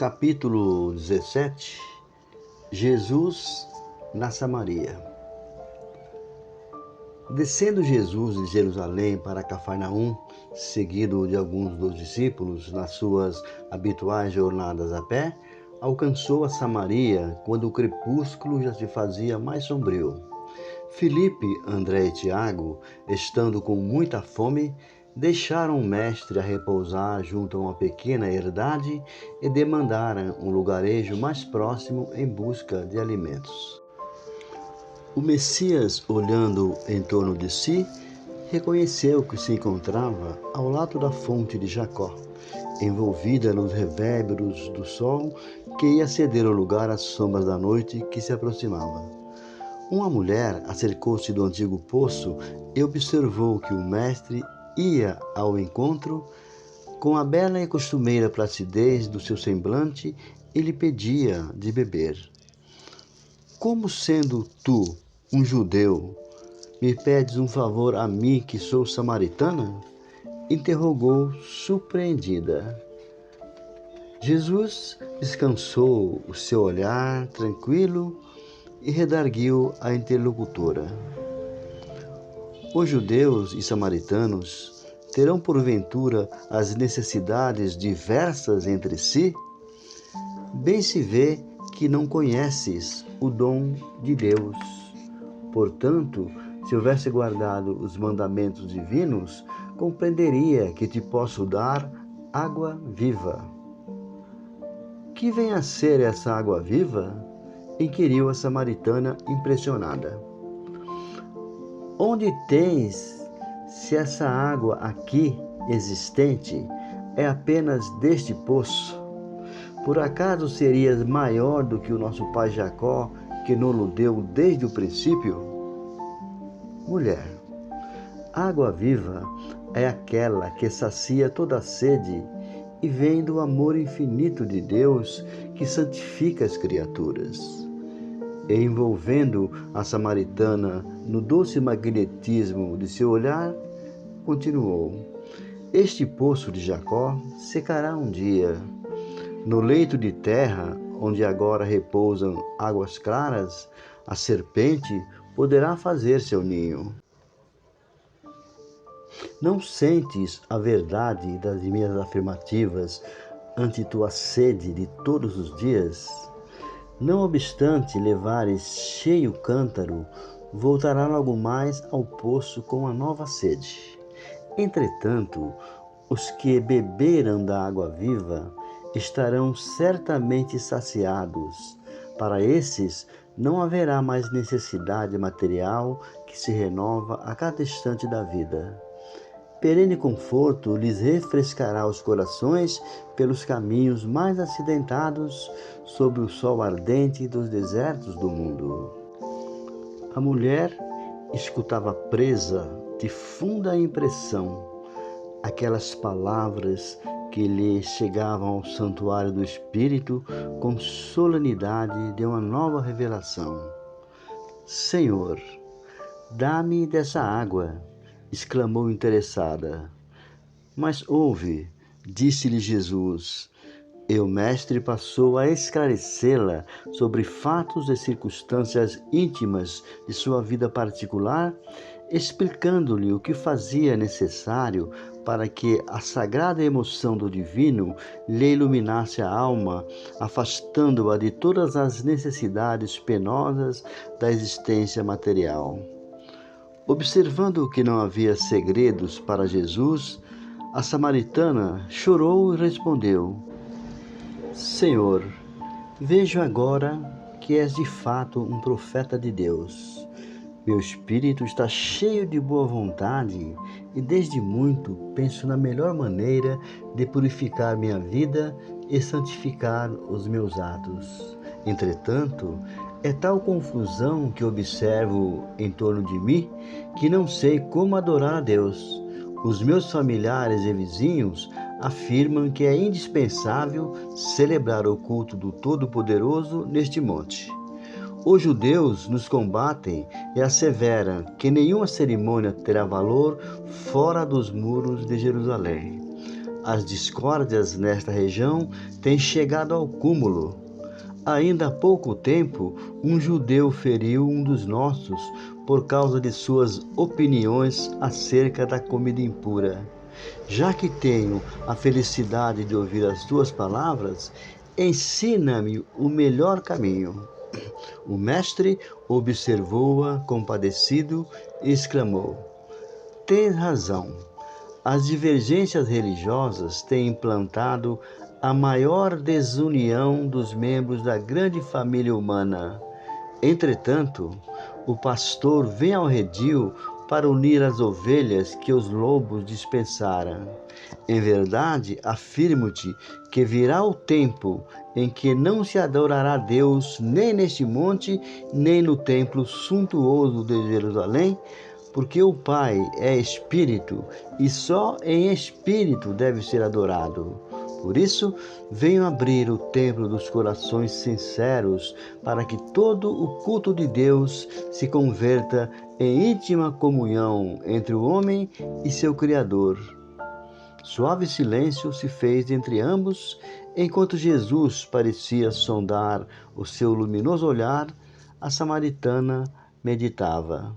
Capítulo 17. Jesus na Samaria. Descendo Jesus de Jerusalém para Cafarnaum, seguido de alguns dos discípulos nas suas habituais jornadas a pé, alcançou a Samaria quando o crepúsculo já se fazia mais sombrio. Filipe, André e Tiago, estando com muita fome, deixaram o mestre a repousar junto a uma pequena herdade e demandaram um lugarejo mais próximo em busca de alimentos. O Messias, olhando em torno de si, reconheceu que se encontrava ao lado da fonte de Jacó, envolvida nos revérberos do sol que ia ceder o lugar às sombras da noite que se aproximava. Uma mulher acercou-se do antigo poço e observou que o mestre ia ao encontro com a bela e costumeira placidez do seu semblante e lhe pedia de beber. Como sendo tu um judeu, me pedes um favor a mim que sou samaritana? Interrogou surpreendida. Jesus descansou o seu olhar tranquilo e redarguiu a interlocutora. Os judeus e samaritanos terão porventura as necessidades diversas entre si? Bem se vê que não conheces o dom de Deus. Portanto, se houvesse guardado os mandamentos divinos, compreenderia que te posso dar água viva. Que vem a ser essa água viva? Inquiriu a samaritana impressionada. Onde tens, se essa água aqui existente é apenas deste poço? Por acaso serias maior do que o nosso pai Jacó, que nos deu desde o princípio? Mulher, água viva é aquela que sacia toda a sede e vem do amor infinito de Deus que santifica as criaturas. E envolvendo a samaritana no doce magnetismo de seu olhar, continuou: este poço de Jacó secará um dia. No leito de terra, onde agora repousam águas claras, a serpente poderá fazer seu ninho. Não sentes a verdade das minhas afirmativas ante tua sede de todos os dias? Não obstante levares cheio cântaro, voltará logo mais ao poço com a nova sede. Entretanto, os que beberam da água viva estarão certamente saciados. Para esses, não haverá mais necessidade material que se renova a cada instante da vida. Perene conforto lhes refrescará os corações pelos caminhos mais acidentados sob o sol ardente dos desertos do mundo. A mulher escutava presa de funda impressão aquelas palavras que lhe chegavam ao santuário do Espírito com solenidade de uma nova revelação. Senhor, dá-me dessa água, exclamou interessada. Mas ouve, disse-lhe Jesus, e o mestre passou a esclarecê-la sobre fatos e circunstâncias íntimas de sua vida particular, explicando-lhe o que fazia necessário para que a sagrada emoção do divino lhe iluminasse a alma, afastando-a de todas as necessidades penosas da existência material. Observando que não havia segredos para Jesus, a samaritana chorou e respondeu: Senhor, vejo agora que és de fato um profeta de Deus. Meu espírito está cheio de boa vontade e desde muito penso na melhor maneira de purificar minha vida e santificar os meus atos. Entretanto, é tal confusão que observo em torno de mim que não sei como adorar a Deus. Os meus familiares e vizinhos afirmam que é indispensável celebrar o culto do Todo-Poderoso neste monte. Os judeus nos combatem e asseveram que nenhuma cerimônia terá valor fora dos muros de Jerusalém. As discórdias nesta região têm chegado ao cúmulo. Ainda há pouco tempo, um judeu feriu um dos nossos por causa de suas opiniões acerca da comida impura. Já que tenho a felicidade de ouvir as tuas palavras, ensina-me o melhor caminho. O mestre observou-a compadecido e exclamou: Tens razão. As divergências religiosas têm implantado a maior desunião dos membros da grande família humana. Entretanto, o pastor vem ao redil para unir as ovelhas que os lobos dispersaram. Em verdade, afirmo-te que virá o tempo em que não se adorará Deus nem neste monte, nem no templo suntuoso de Jerusalém, porque o Pai é Espírito e só em Espírito deve ser adorado. Por isso, venho abrir o templo dos corações sinceros, para que todo o culto de Deus se converta em íntima comunhão entre o homem e seu Criador. Suave silêncio se fez entre ambos, enquanto Jesus parecia sondar o seu luminoso olhar, a samaritana meditava.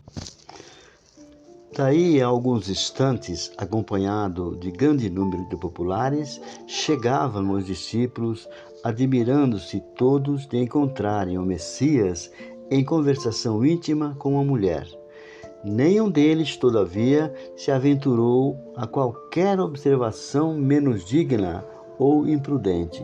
Daí a alguns instantes, acompanhado de grande número de populares, chegavam os discípulos, admirando-se todos de encontrarem o Messias em conversação íntima com uma mulher. Nenhum deles, todavia, se aventurou a qualquer observação menos digna ou imprudente.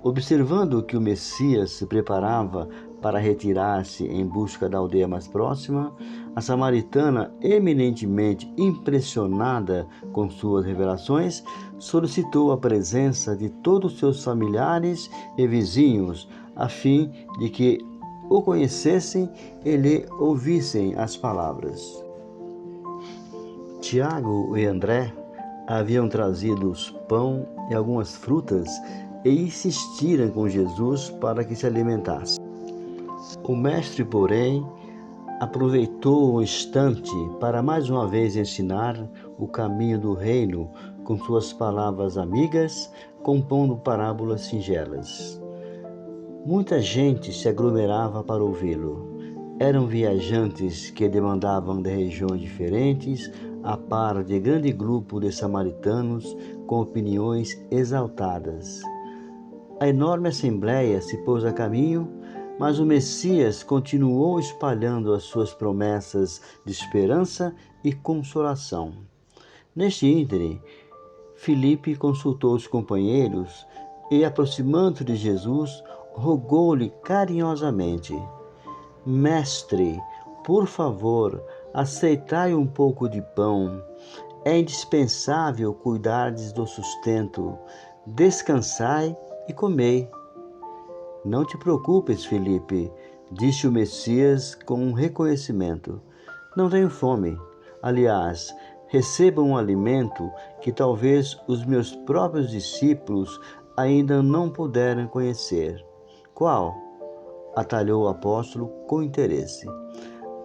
Observando que o Messias se preparava para retirar-se em busca da aldeia mais próxima, a samaritana, eminentemente impressionada com suas revelações, solicitou a presença de todos seus familiares e vizinhos, a fim de que o conhecessem e lhe ouvissem as palavras. Tiago e André haviam trazido pão e algumas frutas e insistiram com Jesus para que se alimentasse. O mestre, porém, aproveitou o instante para mais uma vez ensinar o caminho do reino com suas palavras amigas, compondo parábolas singelas. Muita gente se aglomerava para ouvi-lo. Eram viajantes que demandavam de regiões diferentes, a par de grande grupo de samaritanos com opiniões exaltadas. A enorme assembleia se pôs a caminho, mas o Messias continuou espalhando as suas promessas de esperança e consolação. Neste ínterim, Filipe consultou os companheiros e, aproximando-se de Jesus, rogou-lhe carinhosamente: Mestre, por favor, aceitai um pouco de pão. É indispensável cuidardes do sustento. Descansai e comei. Não te preocupes, Filipe, disse o Messias com um reconhecimento. Não tenho fome. Aliás, recebam um alimento que talvez os meus próprios discípulos ainda não puderam conhecer. Qual? Atalhou o apóstolo com interesse.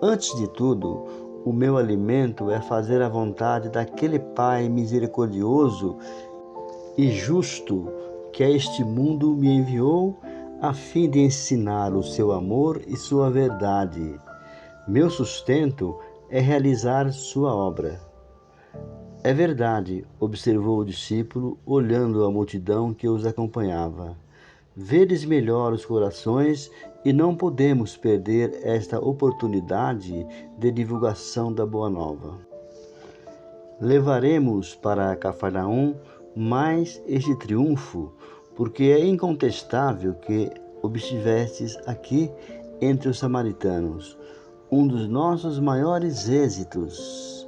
Antes de tudo, o meu alimento é fazer a vontade daquele Pai misericordioso e justo que a este mundo me enviou a fim de ensinar o seu amor e sua verdade. Meu sustento é realizar sua obra. É verdade, observou o discípulo, olhando a multidão que os acompanhava. Vedes melhor os corações e não podemos perder esta oportunidade de divulgação da Boa Nova. Levaremos para Cafarnaum mais este triunfo, porque é incontestável que obstivestes aqui entre os samaritanos, um dos nossos maiores êxitos.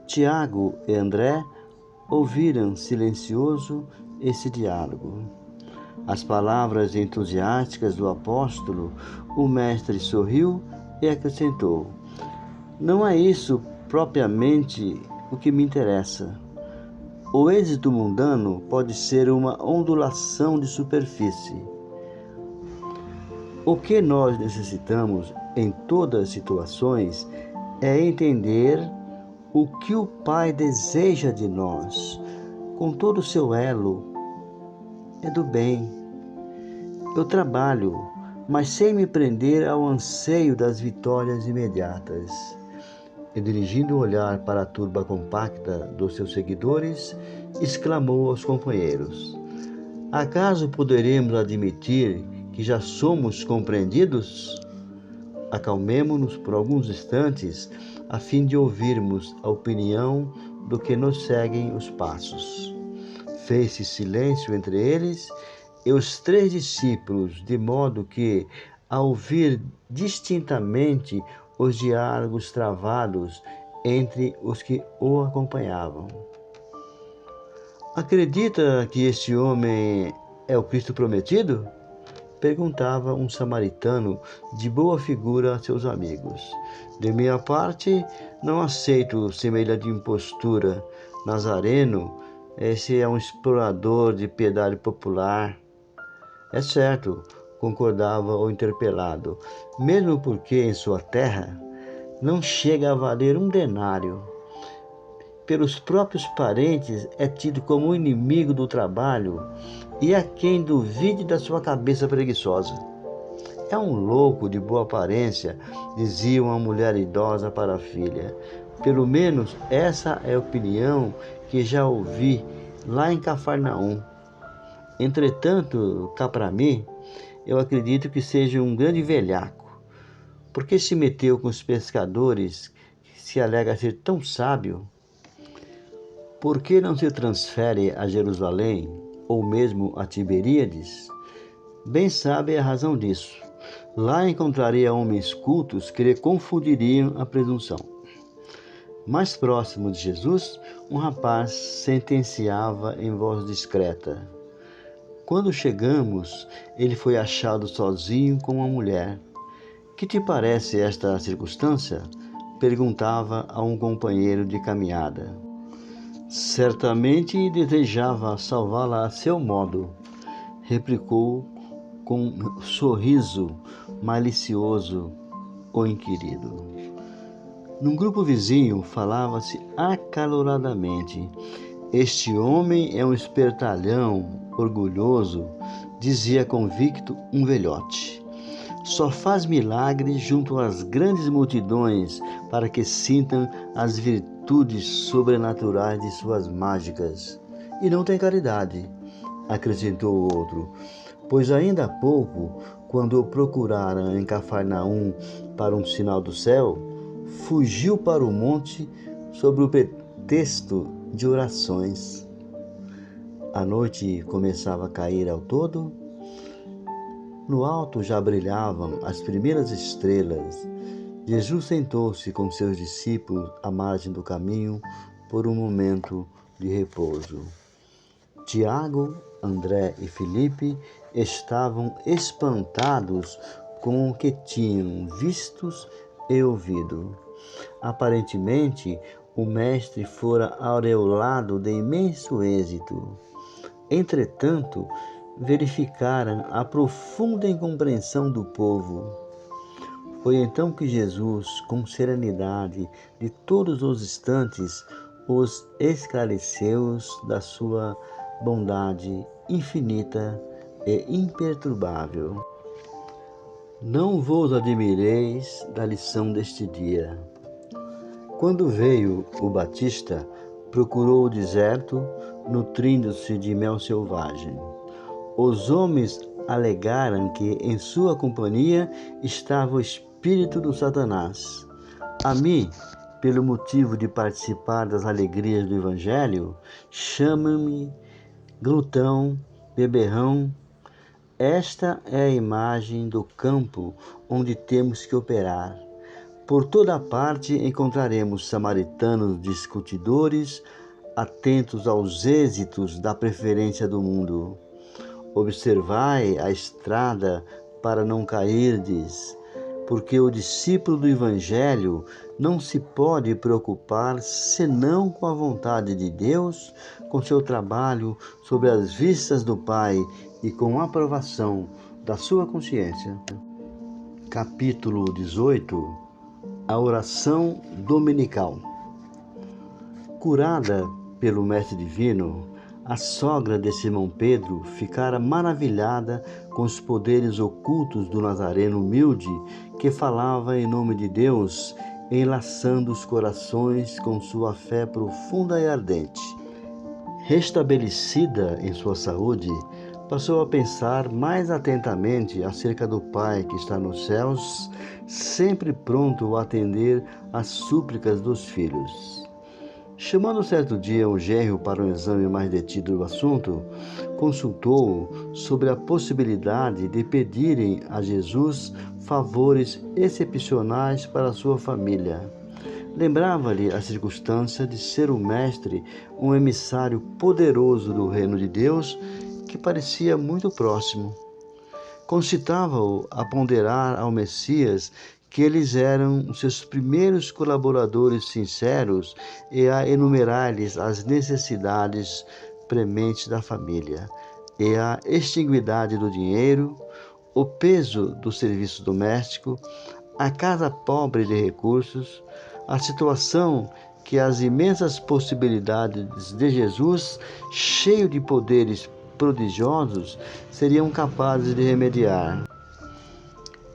Tiago e André ouviram silencioso esse diálogo. As palavras entusiásticas do apóstolo, o mestre sorriu e acrescentou: Não é isso propriamente o que me interessa. O êxito mundano pode ser uma ondulação de superfície. O que nós necessitamos em todas as situações é entender o que o Pai deseja de nós, com todo o seu elo, é do bem. Eu trabalho, mas sem me prender ao anseio das vitórias imediatas. E dirigindo o olhar para a turba compacta dos seus seguidores, exclamou aos companheiros: acaso poderemos admitir que já somos compreendidos? Acalmemo-nos por alguns instantes, a fim de ouvirmos a opinião do que nos seguem os passos. Fez-se silêncio entre eles e os 3 discípulos, de modo que, ao ouvir distintamente os diálogos travados entre os que o acompanhavam: acredita que este homem é o Cristo prometido? Perguntava um samaritano de boa figura a seus amigos. De minha parte, não aceito semelhante impostura. Nazareno, esse é um explorador de piedade popular. É certo, concordava o interpelado, mesmo porque em sua terra não chega a valer um denário. Pelos próprios parentes é tido como inimigo do trabalho e há quem duvide da sua cabeça preguiçosa. É um louco de boa aparência, dizia uma mulher idosa para a filha. Pelo menos essa é a opinião que já ouvi lá em Cafarnaum. Entretanto, cá para mim, eu acredito que seja um grande velhaco. Por que se meteu com os pescadores, que se alega ser tão sábio? Por que não se transfere a Jerusalém, ou mesmo a Tiberíades? Bem sabe a razão disso. Lá encontraria homens cultos que lhe confundiriam a presunção. Mais próximo de Jesus, um rapaz sentenciava em voz discreta: quando chegamos, ele foi achado sozinho com uma mulher. Que te parece esta circunstância? Perguntava a um companheiro de caminhada. Certamente desejava salvá-la a seu modo, replicou com um sorriso malicioso o inquirido. Num grupo vizinho falava-se acaloradamente: este homem é um espertalhão, orgulhoso, dizia convicto um velhote. Só faz milagres junto às grandes multidões para que sintam as virtudes sobrenaturais de suas mágicas. E não tem caridade, acrescentou o outro, pois ainda há pouco, quando o procuraram em Cafarnaum para um sinal do céu, fugiu para o monte sob o pretexto de orações. A noite começava a cair ao todo. No alto já brilhavam as primeiras estrelas. Jesus sentou-se com seus discípulos à margem do caminho por um momento de repouso. Tiago, André e Filipe estavam espantados com o que tinham visto e ouvido. Aparentemente, o mestre fora aureolado de imenso êxito. Entretanto, verificaram a profunda incompreensão do povo. Foi então que Jesus, com serenidade de todos os instantes, os esclareceu da sua bondade infinita e imperturbável. Não vos admireis da lição deste dia. Quando veio o Batista, procurou o deserto, nutrindo-se de mel selvagem. Os homens alegaram que em sua companhia estava o espírito do Satanás. A mim, pelo motivo de participar das alegrias do Evangelho, chamam-me glutão, beberrão. Esta é a imagem do campo onde temos que operar. Por toda parte encontraremos samaritanos discutidores, atentos aos êxitos da preferência do mundo. Observai a estrada para não cairdes, porque o discípulo do Evangelho não se pode preocupar senão com a vontade de Deus, com seu trabalho sobre as vistas do Pai e com a aprovação da sua consciência. Capítulo 18. A oração dominical. Curada pelo Mestre Divino, A sogra de Simão Pedro ficara maravilhada com os poderes ocultos do Nazareno humilde que falava em nome de Deus, enlaçando os corações com sua fé profunda e ardente. Restabelecida em sua saúde, passou a pensar mais atentamente acerca do Pai que está nos céus, sempre pronto a atender às súplicas dos filhos. Chamando certo dia o genro para um exame mais detido do assunto, consultou-o sobre a possibilidade de pedirem a Jesus favores excepcionais para a sua família. Lembrava-lhe a circunstância de ser o mestre um emissário poderoso do reino de Deus que parecia muito próximo. Concitava-o a ponderar ao Messias que eles eram os seus primeiros colaboradores sinceros e a enumerar-lhes as necessidades prementes da família e a exiguidade do dinheiro, o peso do serviço doméstico, a casa pobre de recursos, a situação que as imensas possibilidades de Jesus, cheio de poderes prodigiosos, seriam capazes de remediar.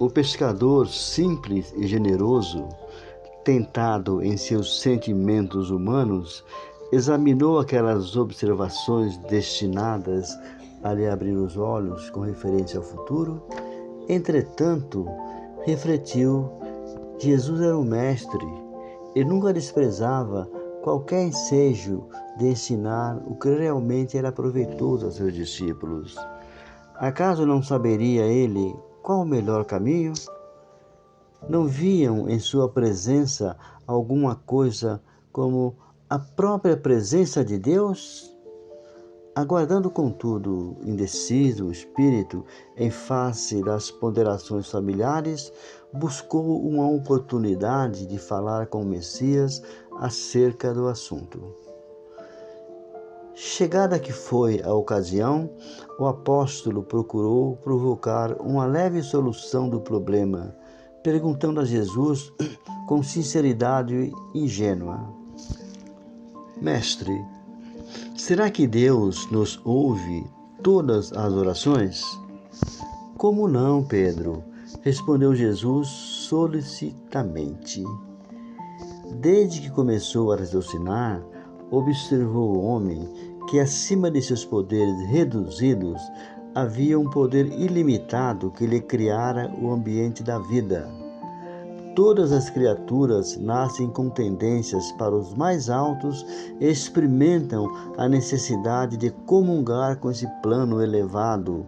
O pescador simples e generoso, tentado em seus sentimentos humanos, examinou aquelas observações destinadas a lhe abrir os olhos com referência ao futuro. Entretanto, refletiu: Jesus era o mestre e nunca desprezava qualquer ensejo de ensinar o que realmente era proveitoso a seus discípulos. Acaso não saberia ele qual o melhor caminho? Não viam em sua presença alguma coisa como a própria presença de Deus? Aguardando, contudo, indeciso o espírito em face das ponderações familiares, buscou uma oportunidade de falar com o Messias acerca do assunto. Chegada que foi a ocasião, o apóstolo procurou provocar uma leve solução do problema, perguntando a Jesus com sinceridade ingênua: Mestre, será que Deus nos ouve todas as orações? Como não, Pedro? Respondeu Jesus solicitamente. Desde que começou a raciocinar, observou o homem que, acima de seus poderes reduzidos, havia um poder ilimitado que lhe criara o ambiente da vida. Todas as criaturas nascem com tendências para os mais altos e experimentam a necessidade de comungar com esse plano elevado,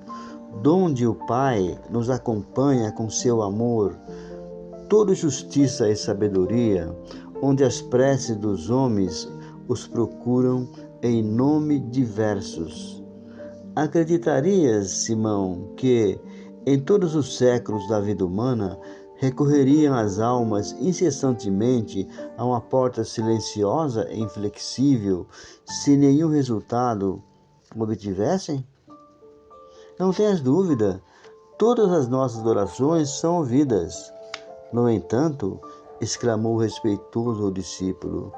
donde o Pai nos acompanha com seu amor. Toda justiça e sabedoria, onde as preces dos homens os procuram em nome diversos. Acreditarias, Simão, que em todos os séculos da vida humana recorreriam as almas incessantemente a uma porta silenciosa e inflexível, se nenhum resultado obtivessem? Não tenhas dúvida, todas as nossas orações são ouvidas. No entanto, exclamou respeitoso o discípulo,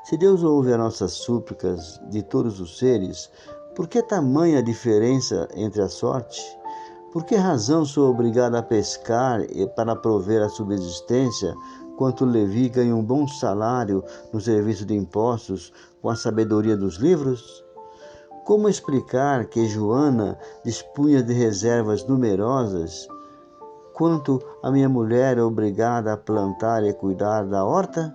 se Deus ouve as nossas súplicas de todos os seres, por que tamanha diferença entre a sorte? Por que razão sou obrigado a pescar para prover a subsistência, quanto Levi ganha um bom salário no serviço de impostos com a sabedoria dos livros? Como explicar que Joana dispunha de reservas numerosas, quanto a minha mulher é obrigada a plantar e cuidar da horta?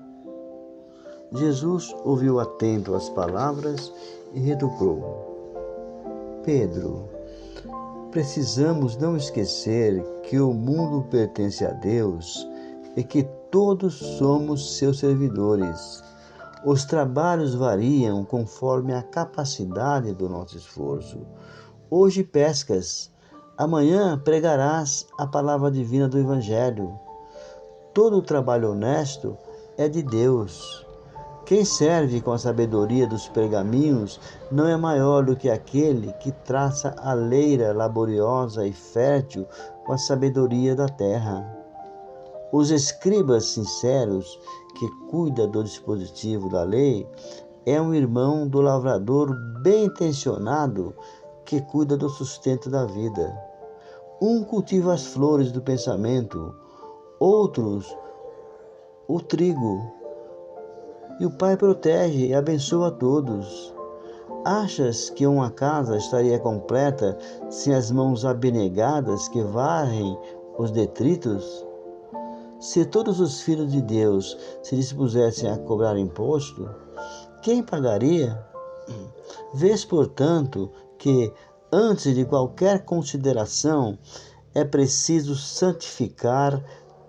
Jesus ouviu atento as palavras e retrucou: Pedro, precisamos não esquecer que o mundo pertence a Deus e que todos somos seus servidores. Os trabalhos variam conforme a capacidade do nosso esforço. Hoje pescas, amanhã pregarás a palavra divina do Evangelho. Todo o trabalho honesto é de Deus. Quem serve com a sabedoria dos pergaminhos não é maior do que aquele que traça a leira laboriosa e fértil com a sabedoria da terra. Os escribas sinceros, que cuida do dispositivo da lei, é um irmão do lavrador bem-intencionado que cuida do sustento da vida. Um cultiva as flores do pensamento, outros o trigo. E o Pai protege e abençoa a todos. Achas que uma casa estaria completa sem as mãos abnegadas que varrem os detritos? Se todos os filhos de Deus se dispusessem a cobrar imposto, quem pagaria? Vês, portanto, que, antes de qualquer consideração, é preciso santificar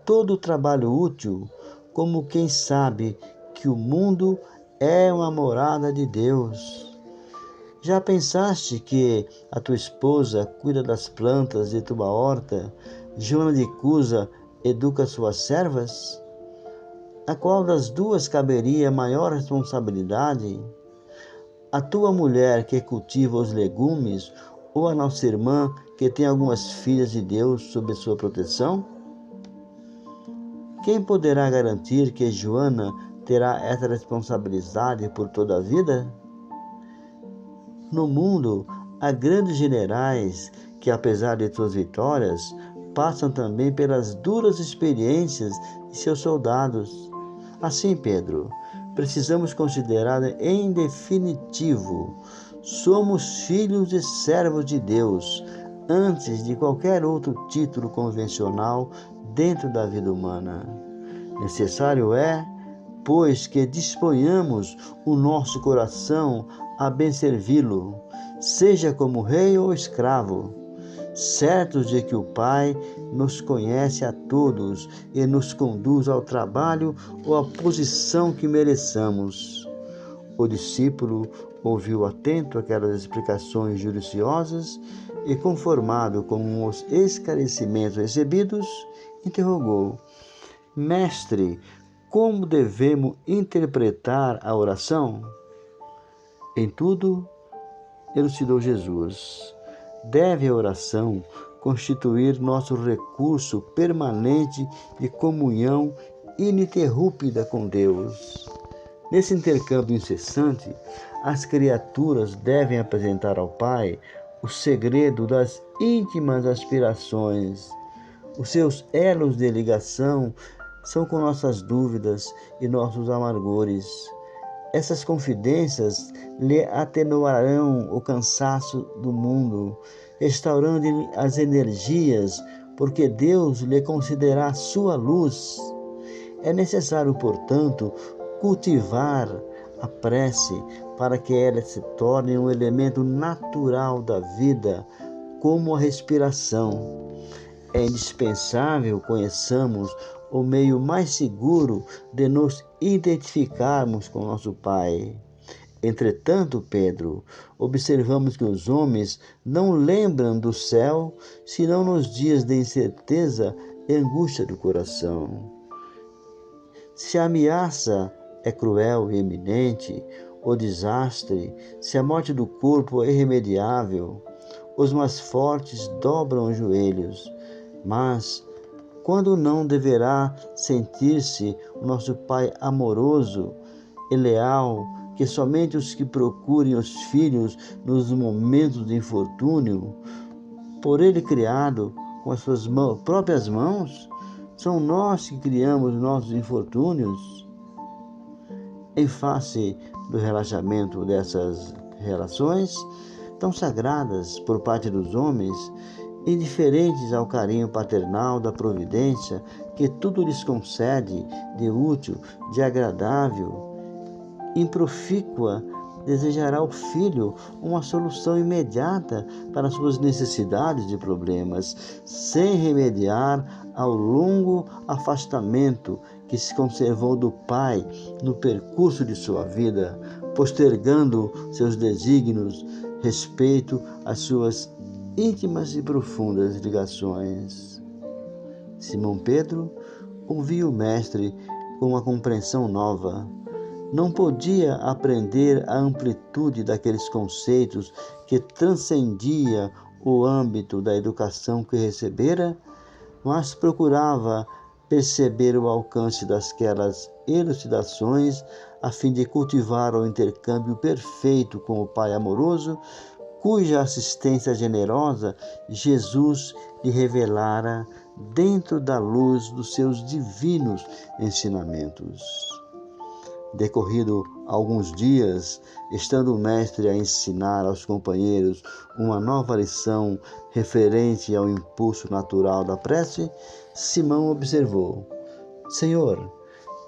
todo o trabalho útil, como quem sabe que o mundo é uma morada de Deus. Já pensaste que a tua esposa cuida das plantas de tua horta, Joana de Cusa educa suas servas? A qual das duas caberia maior responsabilidade? A tua mulher que cultiva os legumes ou a nossa irmã que tem algumas filhas de Deus sob sua proteção? Quem poderá garantir que Joana terá essa responsabilidade por toda a vida? No mundo, há grandes generais que, apesar de suas vitórias, passam também pelas duras experiências de seus soldados. Assim, Pedro, precisamos considerar em definitivo: somos filhos e servos de Deus, antes de qualquer outro título convencional dentro da vida humana. Necessário é, pois, que disponhamos o nosso coração a bem servi-lo, seja como rei ou escravo, certos de que o Pai nos conhece a todos e nos conduz ao trabalho ou à posição que mereçamos. O discípulo ouviu atento aquelas explicações judiciosas e, conformado com os esclarecimentos recebidos, interrogou: Mestre, como devemos interpretar a oração? Em tudo, elucidou Jesus, deve a oração constituir nosso recurso permanente de comunhão ininterrupta com Deus. Nesse intercâmbio incessante, as criaturas devem apresentar ao Pai o segredo das íntimas aspirações. Os seus elos de ligação são com nossas dúvidas e nossos amargores. Essas confidências lhe atenuarão o cansaço do mundo, restaurando-lhe as energias, porque Deus lhe concederá sua luz. É necessário, portanto, cultivar a prece para que ela se torne um elemento natural da vida, como a respiração. É indispensável conheçamos o meio mais seguro de nos identificarmos com nosso Pai. Entretanto, Pedro, observamos que os homens não lembram do céu senão nos dias de incerteza e angústia do coração. Se a ameaça é cruel e iminente, o desastre, se a morte do corpo é irremediável, os mais fortes dobram os joelhos, mas quando não deverá sentir-se o nosso Pai amoroso e leal, que somente os que procurem os filhos nos momentos de infortúnio, por Ele criado com as suas próprias mãos, são nós que criamos nossos infortúnios? Em face do relaxamento dessas relações, tão sagradas por parte dos homens, indiferentes ao carinho paternal da providência que tudo lhes concede de útil, de agradável, improfícua, desejará o filho uma solução imediata para suas necessidades e problemas, sem remediar ao longo afastamento que se conservou do Pai no percurso de sua vida, postergando seus desígnios, respeito às suas íntimas e profundas ligações. Simão Pedro ouvia o Mestre com uma compreensão nova. Não podia aprender a amplitude daqueles conceitos que transcendia o âmbito da educação que recebera, mas procurava perceber o alcance daquelas elucidações a fim de cultivar o intercâmbio perfeito com o Pai amoroso, cuja assistência generosa Jesus lhe revelara dentro da luz dos seus divinos ensinamentos. Decorrido alguns dias, estando o mestre a ensinar aos companheiros uma nova lição referente ao impulso natural da prece, Simão observou: Senhor,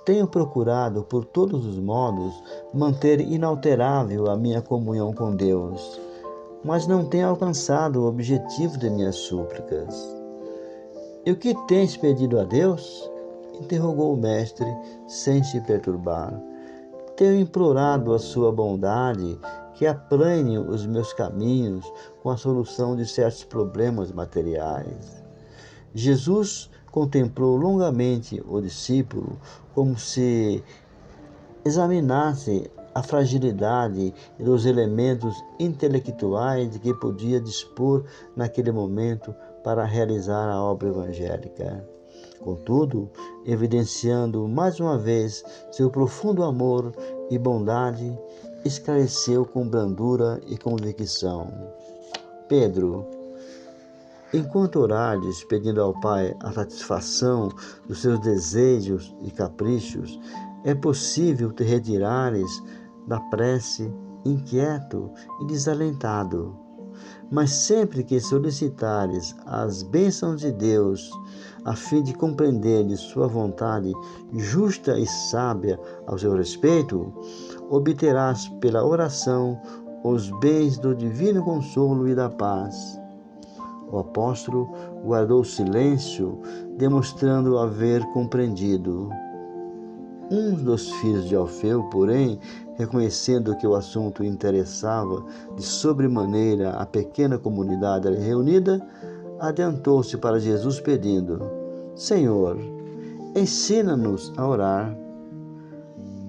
tenho procurado por todos os modos manter inalterável a minha comunhão com Deus, mas não tenho alcançado o objetivo de minhas súplicas. E o que tens pedido a Deus? Interrogou o mestre, sem se perturbar. Tenho implorado a sua bondade que aplane os meus caminhos com a solução de certos problemas materiais. Jesus contemplou longamente o discípulo como se examinasse a fragilidade dos elementos intelectuais de que podia dispor naquele momento para realizar a obra evangélica. Contudo, evidenciando mais uma vez seu profundo amor e bondade, esclareceu com brandura e convicção: Pedro, enquanto orares pedindo ao Pai a satisfação dos seus desejos e caprichos, é possível te retirares da prece inquieto e desalentado. Mas sempre que solicitares as bênçãos de Deus, a fim de compreenderes sua vontade justa e sábia ao seu respeito, obterás pela oração os bens do divino consolo e da paz. O apóstolo guardou silêncio, demonstrando haver compreendido. Um dos filhos de Alfeu, porém, reconhecendo que o assunto interessava de sobremaneira a pequena comunidade reunida, adiantou-se para Jesus pedindo: Senhor, ensina-nos a orar.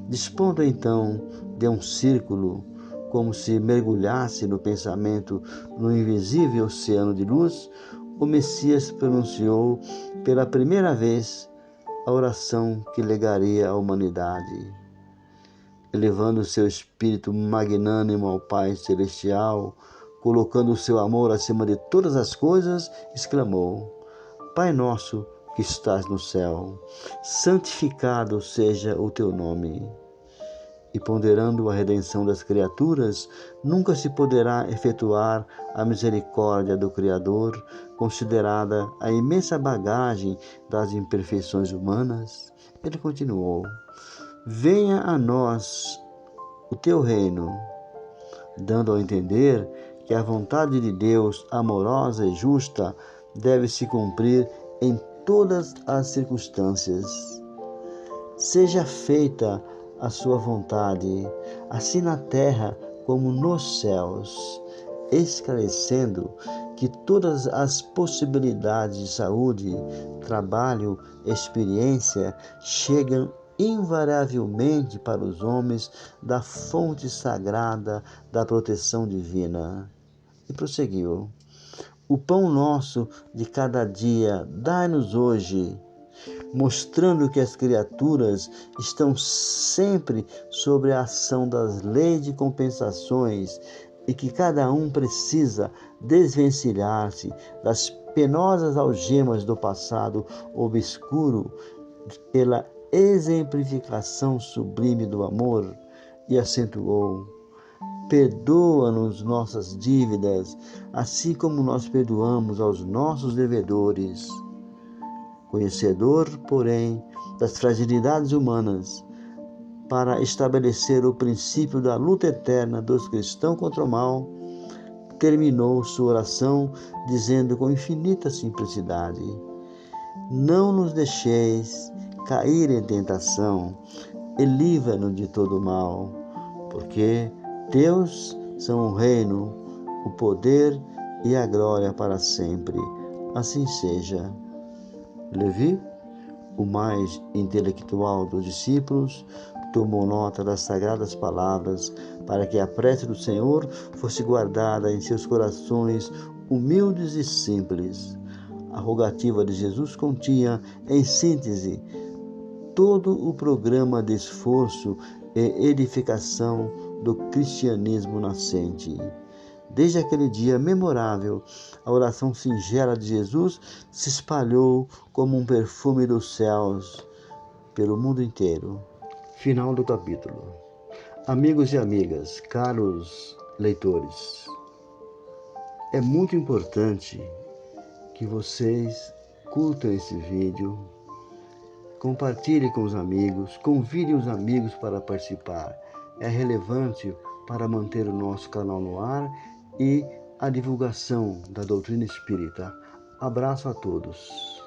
Dispondo então de um círculo, como se mergulhasse no pensamento no invisível oceano de luz, o Messias pronunciou pela primeira vez a oração que legaria à humanidade. Elevando seu espírito magnânimo ao Pai Celestial, colocando o seu amor acima de todas as coisas, exclamou: Pai nosso que estás no céu, santificado seja o teu nome. E ponderando a redenção das criaturas, nunca se poderá efetuar a misericórdia do Criador, considerada a imensa bagagem das imperfeições humanas. Ele continuou: Venha a nós o teu reino, dando a entender que a vontade de Deus, amorosa e justa, deve se cumprir em todas as circunstâncias. Seja feita a sua vontade, assim na terra como nos céus, esclarecendo que todas as possibilidades de saúde, trabalho, experiência chegam invariavelmente para os homens da fonte sagrada da proteção divina. E prosseguiu: O pão nosso de cada dia dai-nos hoje, mostrando que as criaturas estão sempre sob a ação das leis de compensações e que cada um precisa desvencilhar-se das penosas algemas do passado obscuro pela exemplificação sublime do amor, e acentuou: Perdoa-nos nossas dívidas, assim como nós perdoamos aos nossos devedores. Conhecedor, porém, das fragilidades humanas, para estabelecer o princípio da luta eterna dos cristãos contra o mal, terminou sua oração dizendo com infinita simplicidade: Não nos deixeis cair em tentação e livra-nos de todo mal, porque Teus são o reino, o poder e a glória para sempre. Assim seja. Levi, o mais intelectual dos discípulos, tomou nota das sagradas palavras para que a prece do Senhor fosse guardada em seus corações humildes e simples. A rogativa de Jesus continha, em síntese, todo o programa de esforço e edificação do cristianismo nascente. Desde aquele dia memorável, a oração singela de Jesus se espalhou como um perfume dos céus pelo mundo inteiro. Final do capítulo. Amigos e amigas, caros leitores, é muito importante que vocês curtam esse vídeo, compartilhem com os amigos, convidem os amigos para participar. É relevante para manter o nosso canal no ar e a divulgação da doutrina espírita. Abraço a todos.